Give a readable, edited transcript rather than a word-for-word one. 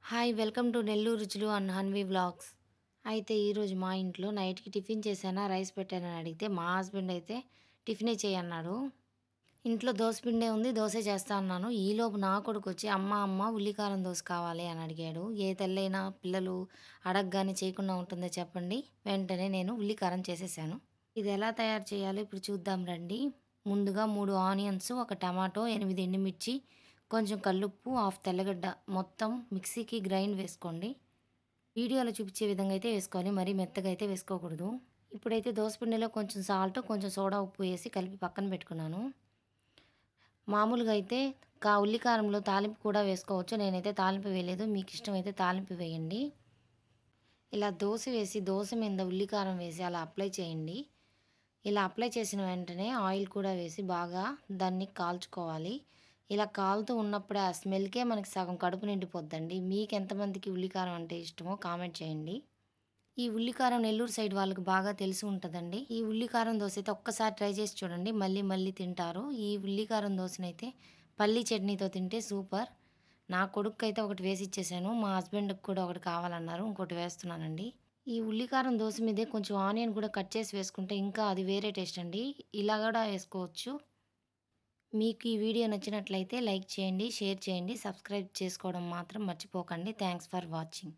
Hi welcome to Nellore రుచులు and Hanvi vlogs. అయితే ఈరోజు మా ఇంట్లో నైట్‌కి టిఫిన్ చేశానా, రైస్ పెట్టానని అడిగితే మా హస్బెండ్ అయితే టిఫినే చేయన్నాడు. ఇంట్లో దోస పిండే ఉంది, దోసే చేస్తా అన్నాను. ఈలోపు నా కొడుకొచ్చి అమ్మ ఉల్లికారం దోస కావాలి అని అడిగాడు. ఏ తల్లైనా పిల్లలు అడగగానే చేయకుండా ఉంటుందా చెప్పండి. వెంటనే నేను ఉల్లికారం చేసేసాను. ఇది ఎలా తయారు చేయాలో ఇప్పుడు చూద్దాం రండి. ముందుగా 3 ఆనియన్స్, ఒక టమాటో, 8 ఎండుమిర్చి, కొంచెం కల్లుప్పు, హాఫ్ తెల్లగడ్డ మొత్తం మిక్సీకి గ్రైండ్ వేసుకోండి. వీడియోలో చూపించే విధంగా అయితే వేసుకోవాలి. మరీ మెత్తగా అయితే వేసుకోకూడదు. ఇప్పుడైతే దోసపిండిలో కొంచెం సాల్ట్, కొంచెం సోడా ఉప్పు వేసి కలిపి పక్కన పెట్టుకున్నాను. మామూలుగా అయితే ఉల్లికారంలో తాలింపు కూడా వేసుకోవచ్చు. నేనైతే తాలింపు వేయలేదు. మీకు ఇష్టమైతే తాలింపు వేయండి. ఇలా దోస వేసి దోస మీద ఉల్లికారం వేసి అలా అప్లై చేయండి. ఇలా అప్లై చేసిన వెంటనే ఆయిల్ కూడా వేసి బాగా దాన్ని కాల్చుకోవాలి. ఇలా కాలుతూ ఉన్నప్పుడే ఆ స్మెల్‌కే మనకి సగం కడుపు నిండిపోద్దండి. మీకెంతమందికి ఉల్లికారం అంటే ఇష్టమో కామెంట్ చేయండి. ఈ ఉల్లికారం నెల్లూరు సైడ్ వాళ్ళకి బాగా తెలిసి ఉంటదండి. ఈ ఉల్లికారం దోస అయితే ఒక్కసారి ట్రై చేసి చూడండి. మళ్ళీ మళ్ళీ తింటారు. ఈ ఉల్లికారం దోసనైతే పల్లీ చట్నీతో తింటే సూపర్. నా కొడుక్కయితే ఒకటి వేసి ఇచ్చేసాను. మా హస్బెండ్‌కి కూడా ఒకటి కావాలన్నారు. ఇంకోటి వేస్తున్నానండి. ఈ ఉల్లికారం దోస మీదే కొంచెం ఆనియన్ కూడా కట్ చేసి వేసుకుంటే ఇంకా అది వేరే టేస్ట్ అండి. ఇలా గూడా వేసుకోవచ్చు. మీకు ఈ వీడియో నచ్చినట్లయితే లైక్ చేయండి, షేర్ చేయండి, సబ్స్క్రైబ్ చేసుకోవడం మాత్రం మర్చిపోకండి. Thanks for watching.